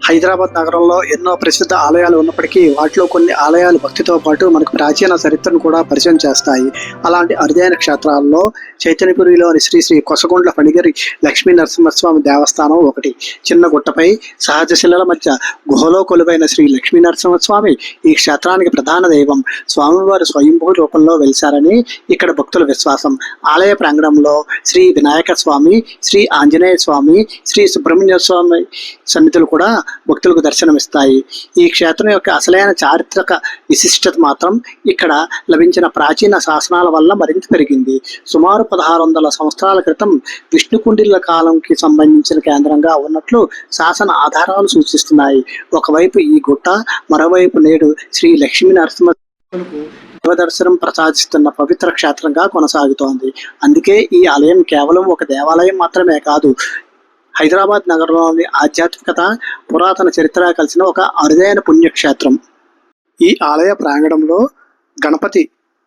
హైదరాబాద్ నగరంలో ఎన్నో ప్రసిద్ధ ఆలయాలు ఉన్నప్పటికీ వాటిలో కొన్ని ఆలయాలు భక్తితో పాటు మనకు ప్రాచీన చరిత్రను కూడా పరిచయం చేస్తాయి. అలాంటి అరుదైన క్షేత్రాల్లో చైతన్యపురిలోని శ్రీ శ్రీ కొసగుండ్ల ఫణిగిరి లక్ష్మీ నరసింహస్వామి దేవస్థానం ఒకటి. చిన్న గుట్టపై సహజ శిలల మధ్య గుహలో కొలువైన శ్రీ లక్ష్మీ నరసింహస్వామి ఈ క్షేత్రానికి ప్రధాన దైవం. స్వామివారు స్వయంభూ రూపంలో వెలిశారని ఇక్కడ భక్తుల విశ్వాసం. ఆలయ ప్రాంగణంలో శ్రీ వినాయక స్వామి, శ్రీ ఆంజనేయ స్వామి, శ్రీ సుబ్రహ్మణ్య స్వామి సన్నిధులు కూడా భక్తులకు దర్శనమిస్తాయి. ఈ క్షేత్రం యొక్క అసలైన చారిత్రక విశిష్టత మాత్రం ఇక్కడ లభించిన ప్రాచీన శాసనాల వల్ల మరింత పెరిగింది. సుమారు 1600 సంవత్సరాల క్రితం విష్ణుకుండిల కాలంకి సంబంధించిన కేంద్రంగా ఉన్నట్లు శాసన ఆధారాలు సూచిస్తున్నాయి. ఒకవైపు ఈ గుట్ట, మరోవైపు నేడు శ్రీ లక్ష్మీ నరసింహకు దర్శనం ప్రసాదిస్తున్న పవిత్ర క్షేత్రంగా కొనసాగుతోంది. అందుకే ఈ ఆలయం కేవలం ఒక దేవాలయం మాత్రమే కాదు, హైదరాబాద్ నగరంలోని ఆధ్యాత్మికత, పురాతన చరిత్ర కలిసిన ఒక అరుదైన పుణ్యక్షేత్రం. ఈ ఆలయ ప్రాంగణంలో గణపతి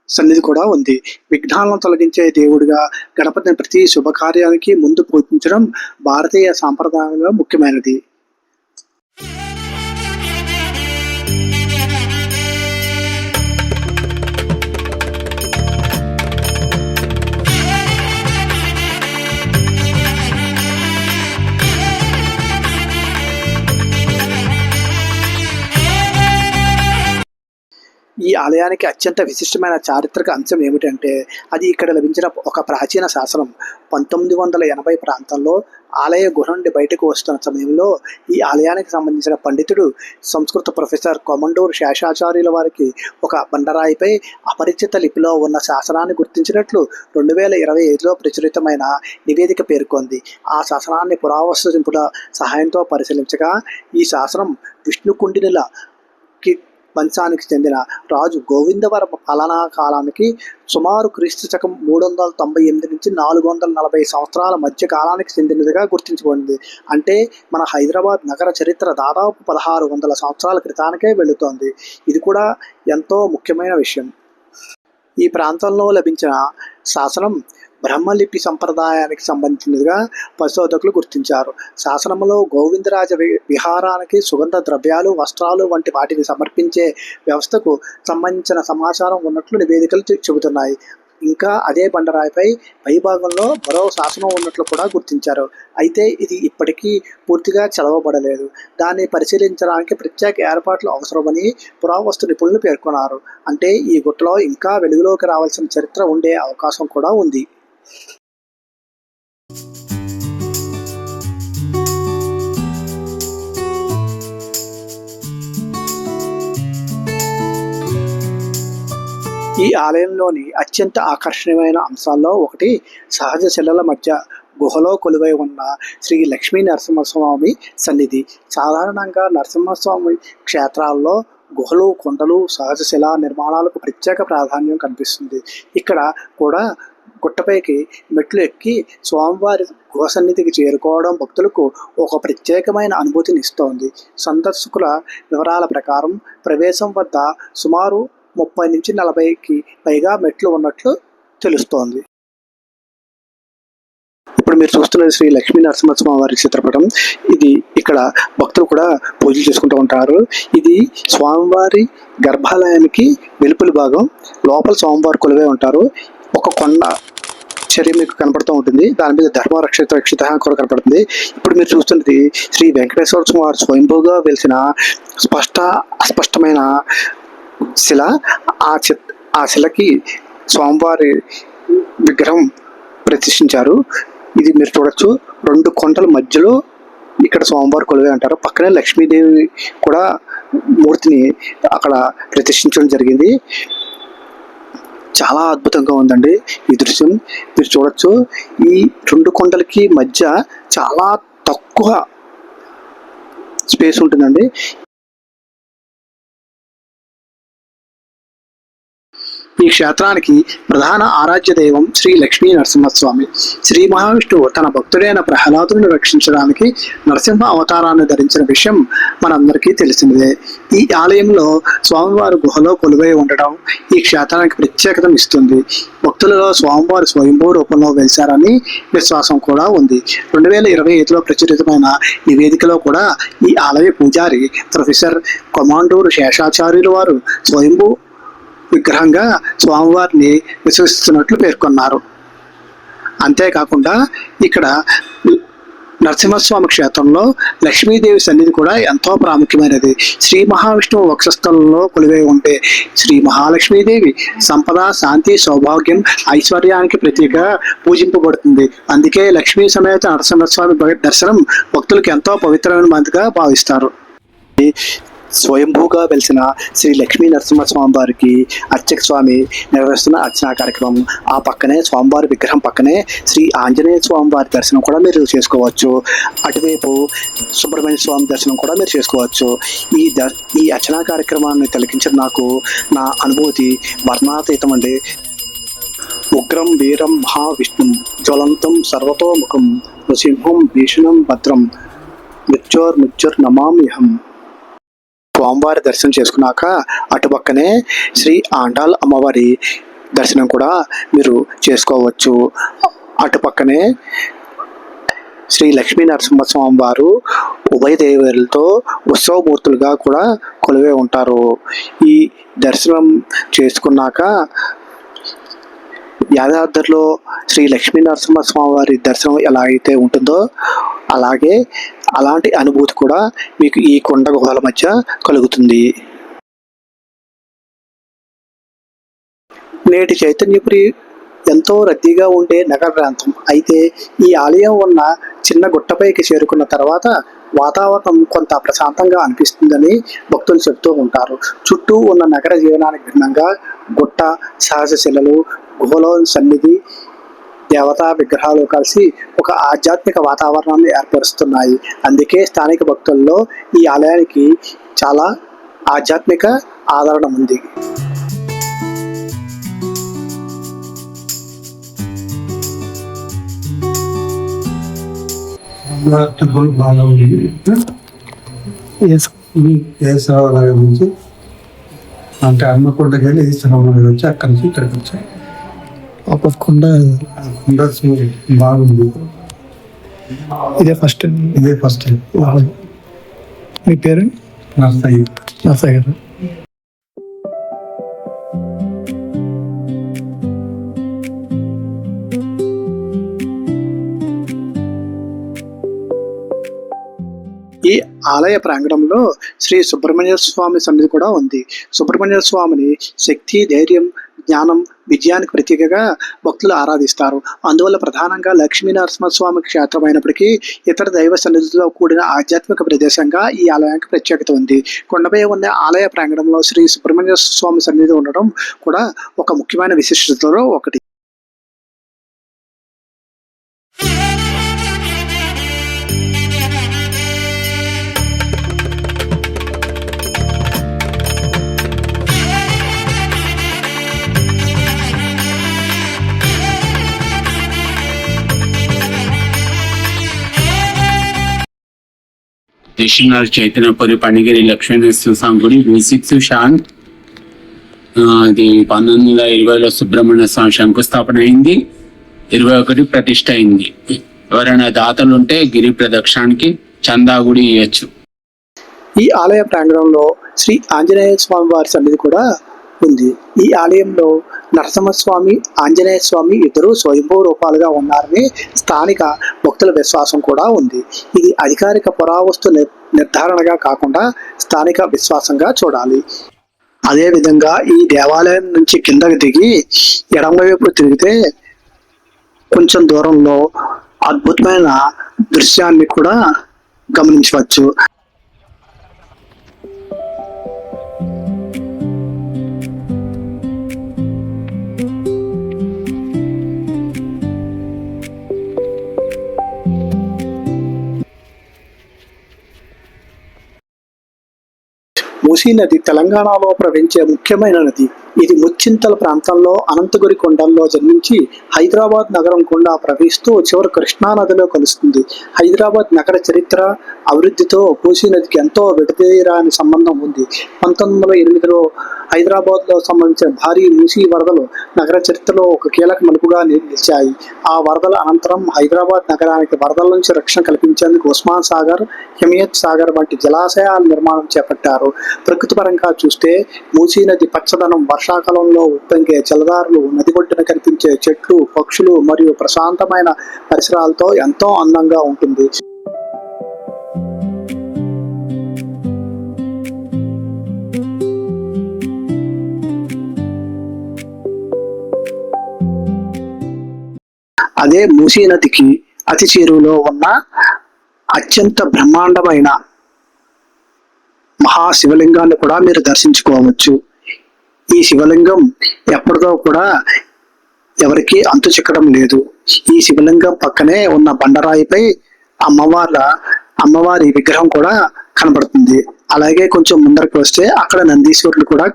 సన్నిధి కూడా ఉంది. విఘ్నాలను తొలగించే దేవుడిగా గణపతిని ప్రతి శుభకార్యానికి ముందు పూజించడం భారతీయ సాంప్రదాయంలో ముఖ్యమైనది. ఈ ఆలయానికి అత్యంత విశిష్టమైన చారిత్రక అంశం ఏమిటంటే అది ఇక్కడ లభించిన ఒక ప్రాచీన శాసనం. 1980 ప్రాంతంలో ఆలయ గుహ నుండి బయటకు వస్తున్న సమయంలో ఈ ఆలయానికి సంబంధించిన పండితుడు, సంస్కృత ప్రొఫెసర్ కొమండూరు శేషాచార్యుల వారికి ఒక బండరాయిపై అపరిచిత లిపిలో ఉన్న శాసనాన్ని గుర్తించినట్లు 2025లో ప్రచురితమైన నివేదిక పేర్కొంది. ఆ శాసనాన్ని పురావస్తు నిపుణుల సహాయంతో పరిశీలించగా ఈ శాసనం విష్ణుకుండినులకి వంశానికి చెందిన రాజు గోవిందవరమ పాలనా కాలానికి సుమారు క్రీస్తు శకం 398 నుంచి 440 సంవత్సరాల మధ్య కాలానికి చెందినదిగా గుర్తించబడింది. అంటే మన హైదరాబాద్ నగర చరిత్ర దాదాపు 1600 సంవత్సరాల క్రితానికే వెళుతోంది. ఇది కూడా ఎంతో ముఖ్యమైన విషయం. ఈ ప్రాంతంలో లభించిన శాసనం బ్రహ్మలిపి సంప్రదాయానికి సంబంధించినదిగా పరిశోధకులు గుర్తించారు. శాసనంలో గోవిందరాజ విహారానికి సుగంధ ద్రవ్యాలు, వస్త్రాలు వంటి వాటిని సమర్పించే వ్యవస్థకు సంబంధించిన సమాచారం ఉన్నట్లు నివేదికలు చెబుతున్నాయి. ఇంకా అదే బండరాయిపై పైభాగంలో మరో శాసనం ఉన్నట్లు కూడా గుర్తించారు. అయితే ఇది ఇప్పటికీ పూర్తిగా చదవబడలేదు. దాన్ని పరిశీలించడానికి ప్రత్యేక ఏర్పాట్లు అవసరమని పురావస్తు నిపుణులు పేర్కొన్నారు. అంటే ఈ గుట్టలో ఇంకా వెలుగులోకి రావాల్సిన చరిత్ర ఉండే అవకాశం కూడా ఉంది. ఈ ఆలయంలోని అత్యంత ఆకర్షణీయమైన అంశాల్లో ఒకటి సహజ శిలల మధ్య గుహలో కొలువై ఉన్న శ్రీ లక్ష్మీ నరసింహస్వామి సన్నిధి. సాధారణంగా నరసింహస్వామి క్షేత్రాల్లో గుహలు, కొండలు, సహజ శిలా నిర్మాణాలకు ప్రత్యేక ప్రాధాన్యం కనిపిస్తుంది. ఇక్కడ కూడా గుట్టపైకి మెట్లు ఎక్కి స్వామివారి గుహ సన్నిధికి చేరుకోవడం భక్తులకు ఒక ప్రత్యేకమైన అనుభూతిని ఇస్తోంది. సందర్శకుల వివరాల ప్రకారం ప్రవేశం వద్ద సుమారు 30 నుంచి 40కి పైగా మెట్లు ఉన్నట్లు తెలుస్తోంది. ఇప్పుడు మీరు చూస్తున్నది శ్రీ లక్ష్మీ నరసింహస్వామి వారి చిత్రపటం. ఇది ఇక్కడ భక్తులు కూడా పూజలు చేసుకుంటూ ఉంటారు. ఇది స్వామివారి గర్భాలయానికి వెలుపలి భాగం. లోపల స్వామివారి కొలువై ఉంటారు. ఒక కొండ చర్య మీకు కనపడుతూ ఉంటుంది. దాని మీద ధర్మరక్షిత కూడా కనపడుతుంది. ఇప్పుడు మీరు చూస్తున్నది శ్రీ వెంకటేశ్వర స్వామి వారు స్వయంభూగా వెలిసిన అస్పష్టమైన శిల. ఆ శిలకి స్వామివారి విగ్రహం ప్రతిష్ఠించారు. ఇది మీరు చూడొచ్చు. 2 కొండల మధ్యలో ఇక్కడ స్వామివారి కొలువై అంటారు. పక్కనే లక్ష్మీదేవి కూడా మూర్తిని అక్కడ ప్రతిష్ఠించడం జరిగింది. చాలా అద్భుతంగా ఉందండి ఈ దృశ్యం. మీరు చూడొచ్చు. ఈ 2 కొండలకి మధ్య చాలా తక్కువ స్పేస్ ఉంటుందండి. ఈ క్షేత్రానికి ప్రధాన ఆరాధ్య దైవం శ్రీ లక్ష్మీ నరసింహస్వామి. శ్రీ మహావిష్ణువు తన భక్తుడైన ప్రహ్లాదుని రక్షించడానికి నరసింహ అవతారాన్ని ధరించిన విషయం మనందరికీ తెలిసినదే. ఈ ఆలయంలో స్వామివారు గుహలో కొలువై ఉండడం ఈ క్షేత్రానికి ప్రత్యేకత ఇస్తుంది. భక్తులలో స్వామివారు స్వయంభూ రూపంలో వెలిశారని విశ్వాసం కూడా ఉంది. 2025లో ప్రచురితమైన నివేదికలో కూడా ఈ ఆలయ పూజారి ప్రొఫెసర్ కొమాండూరు శేషాచార్యులు వారు స్వయంభూ విగ్రహంగా స్వామివారిని విశ్వసిస్తున్నట్లు పేర్కొన్నారు. అంతేకాకుండా ఇక్కడ నరసింహస్వామి క్షేత్రంలో లక్ష్మీదేవి సన్నిధి కూడా ఎంతో ప్రాముఖ్యమైనది. శ్రీ మహావిష్ణువు వక్షస్థలంలో కొలువై ఉండే శ్రీ మహాలక్ష్మీదేవి సంపద, శాంతి, సౌభాగ్యం, ఐశ్వర్యానికి ప్రతీకగా పూజింపబడుతుంది. అందుకే లక్ష్మీ సమేత నరసింహస్వామి దర్శనం భక్తులకు ఎంతో పవిత్రమైనదిగా భావిస్తారు. స్వయంభూగా వెలిసిన శ్రీ లక్ష్మీ నరసింహస్వామి వారికి అర్చక స్వామి నిర్వహిస్తున్న అర్చనా కార్యక్రమం. ఆ పక్కనే స్వామివారి విగ్రహం పక్కనే శ్రీ ఆంజనేయ స్వామి వారి దర్శనం కూడా మీరు చేసుకోవచ్చు. అటువైపు సుబ్రహ్మణ్య స్వామి దర్శనం కూడా మీరు చేసుకోవచ్చు. ఈ అర్చనా కార్యక్రమాన్ని తిలకించిన నాకు నా అనుభూతి వర్ణాతీతం అండి. ఉగ్రం వీరం మహావిష్ణుం జ్వలంతం సర్వతోముఖం నృసింహం భీషణం భద్రం మృత్యుర్నమామ్యహం. స్వామివారి దర్శనం చేసుకున్నాక అటుపక్కనే శ్రీ ఆండాల్ అమ్మవారి దర్శనం కూడా మీరు చేసుకోవచ్చు. అటుపక్కనే శ్రీ లక్ష్మీ నరసింహస్వామి వారు ఉభయ దేవతలతో ఉత్సవమూర్తులుగా కూడా కొలువై ఉంటారు. ఈ దర్శనం చేసుకున్నాక యాదాద్రిలో శ్రీ లక్ష్మీ నరసింహస్వామి వారి దర్శనం ఎలా అయితే ఉంటుందో అలాంటి అనుభూతి కూడా మీకు ఈ కొండ గుహల మధ్య కలుగుతుంది. నేటి చైతన్యపురి ఎంతో రద్దీగా ఉండే నగర ప్రాంతం. అయితే ఈ ఆలయం ఉన్న చిన్న గుట్టపైకి చేరుకున్న తర్వాత వాతావరణం కొంత ప్రశాంతంగా అనిపిస్తుందని భక్తులు చెబుతూ ఉంటారు. చుట్టూ ఉన్న నగర జీవనానికి భిన్నంగా గుట్ట, సహజ శిలలు, గుహలో సన్నిధి, దేవతా విగ్రహాలు కలిసి ఒక ఆధ్యాత్మిక వాతావరణాన్ని ఏర్పరుస్తున్నాయి. అందుకే స్థానిక భక్తుల్లో ఈ ఆలయానికి చాలా ఆధ్యాత్మిక ఆదరణ ఉంది. నుంచి అంటే హన్మకొండకి వెళ్ళి ఈశ్వరరావు వచ్చి అక్కడి నుంచి ఇక్కడికి వచ్చాయి. ఒక కొండ బాగుంది. ఇదే ఫస్ట్ మీ పేరు? నర్సయ్య గారు. ఈ ఆలయ ప్రాంగణంలో శ్రీ సుబ్రహ్మణ్య స్వామి సన్నిధి కూడా ఉంది. సుబ్రహ్మణ్య స్వామిని శక్తి, ధైర్యం, జ్ఞానం, విజయానికి ప్రతీకగా భక్తులు ఆరాధిస్తారు. అందువల్ల ప్రధానంగా లక్ష్మీ నరసింహస్వామి క్షేత్రం అయినప్పటికీ ఇతర దైవ సన్నిధితో కూడిన ఆధ్యాత్మిక ప్రదేశంగా ఈ ఆలయానికి ప్రత్యేకత ఉంది. కొండపై ఉన్న ఆలయ ప్రాంగణంలో శ్రీ సుబ్రహ్మణ్య స్వామి సన్నిధి ఉండడం కూడా ఒక ముఖ్యమైన విశిష్టతలో ఒకటి. దక్షిణాలు చైతన్యపురి పణిగిరి లక్ష్మీనరసింహస్వామి గుడి V6 షాన్. అది 1920లో సుబ్రహ్మణ్య స్వామి శంకుస్థాపన అయింది. 21 ప్రతిష్ట అయింది. ఎవరైనా దాతలు ఉంటే గిరి ప్రదక్షిణానికి చందా గుడి ఇవ్వచ్చు. ఈ ఆలయ ప్రాంగణంలో శ్రీ ఆంజనేయ స్వామి వారి సన్నిధి కూడా ఉంది. ఈ ఆలయంలో నరసింహస్వామి, ఆంజనేయ స్వామి ఇద్దరు స్వయంభూ రూపాలుగా ఉన్నారని స్థానిక భక్తుల విశ్వాసం కూడా ఉంది. ఇది అధికారిక పురావస్తు నిర్ధారణగా కాకుండా స్థానిక విశ్వాసంగా చూడాలి. అదేవిధంగా ఈ దేవాలయం నుంచి కిందకి దిగి ఎడమవైపు తిరిగితే కొంచెం దూరంలో అద్భుతమైన దృశ్యాన్ని కూడా గమనించవచ్చు. మూసీ నది తెలంగాణలో ప్రవహించే ముఖ్యమైన నది. ఇది ముచ్చింతల ప్రాంతంలో అనంతగిరి కొండల్లో జన్మించి హైదరాబాద్ నగరం గుండా ప్రవహిస్తూ చివరి కృష్ణా నదిలో కలుస్తుంది. హైదరాబాద్ నగర చరిత్ర అభివృద్ధితో మూసీ నదికి ఎంతో విడదీయరాని సంబంధం ఉంది. 1908లో హైదరాబాద్లో సంబంధించిన భారీ మూసీ వరదలు నగర చరిత్రలో ఒక కీలక మలుపుగా నిలిచాయి. ఆ వరదల అనంతరం హైదరాబాద్ నగరానికి వరదల నుంచి రక్షణ కల్పించేందుకు ఉస్మాన్ సాగర్, హిమయత్ సాగర్ వంటి జలాశయాల నిర్మాణం చేపట్టారు. ప్రకృతి పరంగా చూస్తే మూసీ నది పచ్చదనం, వర్షాకాలంలో ఉప్పొంగే జలధారలు, నది ఒడ్డున కనిపించే చెట్లు, పక్షులు మరియు ప్రశాంతమైన పరిసరాలతో ఎంతో అందంగా ఉంటుంది. అదే మూసీ నదికి అతి చేరువలో ఉన్న అత్యంత బ్రహ్మాండమైన మహాశివలింగాన్ని కూడా మీరు దర్శించుకోవచ్చు. ఈ శివలింగం ఎప్పటిదో కూడా ఎవరికి అంతు చిక్కడం లేదు. ఈ శివలింగం పక్కనే ఉన్న బండరాయిపై అమ్మవారి విగ్రహం కూడా కనబడుతుంది. అలాగే కొంచెం ముందరకు వస్తే అక్కడ నందీశ్వరులు కూడా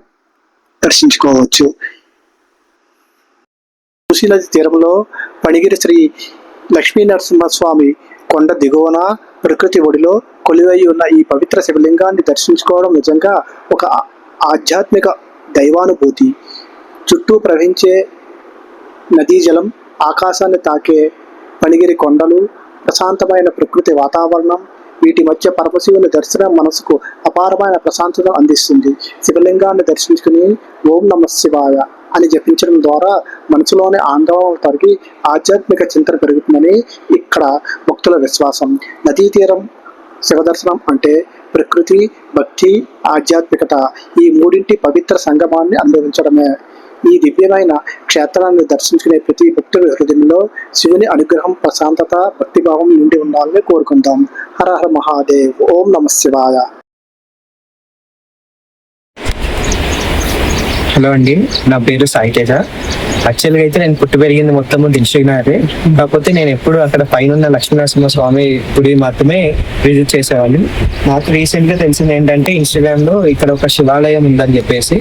దర్శించుకోవచ్చు. మూసీ నది తీరంలో పణిగిరి శ్రీ లక్ష్మీ నరసింహస్వామి కొండ దిగువన ప్రకృతి ఒడిలో కొలువై ఉన్న ఈ పవిత్ర శివలింగాన్ని దర్శించుకోవడం నిజంగా ఒక ఆధ్యాత్మిక దైవానుభూతి. చుట్టూ ప్రవహించే నదీ జలం, ఆకాశాన్ని తాకే పణిగిరి కొండలు, ప్రశాంతమైన ప్రకృతి వాతావరణం, వీటి మధ్య పరమశివుని దర్శనం మనసుకు అపారమైన ప్రశాంతత అందిస్తుంది. శివలింగాన్ని దర్శించుకుని ఓం నమః శివాయ అని జపించడం ద్వారా మనసులోని ఆందోళన తొలగి ఆధ్యాత్మిక చింతన పెరుగుతుందని ఇక్కడ భక్తుల విశ్వాసం. నదీ తీరం శివదర్శనం అంటే ప్రకృతి, భక్తి, ఆధ్యాత్మికత ఈ మూడింటి పవిత్ర సంగమాన్ని అనుభవించడమే. ఈ దివ్యమైన క్షేత్రాన్ని దర్శించుకునే ప్రతి భక్తుడి హృదయంలో శివుని అనుగ్రహం, ప్రశాంతత, భక్తిభావం నిండి ఉండాలని కోరుకుందాం. హర హర మహాదేవ్. ఓం నమః శివాయ. హలో అండి, నా పేరు సాయి తేజ. యాక్చువల్గా అయితే నేను పుట్టి పెరిగింది మొత్తం దిల్సుఖ్నగరే. కాకపోతే నేను ఎప్పుడు అక్కడ పైన ఉన్న లక్ష్మీనరసింహ స్వామి గుడి మాత్రమే విజిట్ చేసేవాడిని. నాకు రీసెంట్గా తెలిసింది ఏంటంటే ఇన్స్టాగ్రామ్లో ఇక్కడ ఒక శివాలయం ఉందని చెప్పేసి.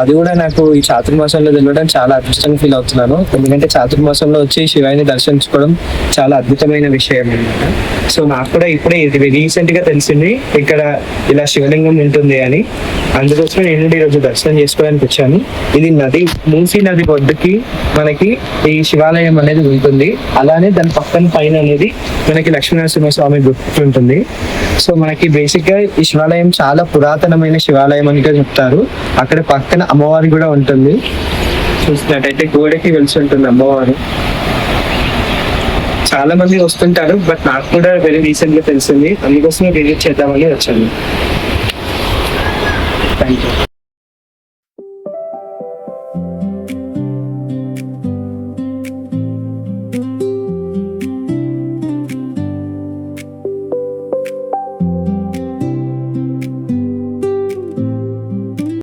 అది కూడా నాకు ఈ చాతుర్మాసంలో తెలియడం చాలా అదృష్టంగా ఫీల్ అవుతున్నాను. ఎందుకంటే చాతుర్మాసంలో వచ్చి శివాయిని దర్శించుకోవడం చాలా అద్భుతమైన విషయం అనమాట. సో నాకు కూడా ఇప్పుడే ఇది రీసెంట్గా తెలిసింది ఇక్కడ ఇలా శివలింగం ఉంటుంది అని. అందుకోసమే నేను ఈరోజు దర్శనం చేసుకోవడానికి వచ్చాను. ఇది మూసీ నది ఒడ్డుకి మనకి ఈ శివాలయం అనేది ఉంటుంది. అలానే దాని పక్కన పైన అనేది మనకి లక్ష్మీనరసింహ స్వామి గుర్తు ఉంటుంది. సో మనకి బేసిక్ గా ఈ శివాలయం చాలా పురాతనమైన శివాలయం అని చెప్తారు. అక్కడ పక్కన అమ్మవారి కూడా ఉంటుంది. చూసినట్టయితే గోడకి వెలిసి ఉంటుంది అమ్మవారు. చాలా మంది వస్తుంటారు, బట్ నాకు కూడా వెరీ రీసెంట్ గా తెలిసింది. అందుకోసమే విజిట్ చేద్దామని వచ్చాను. Thank you.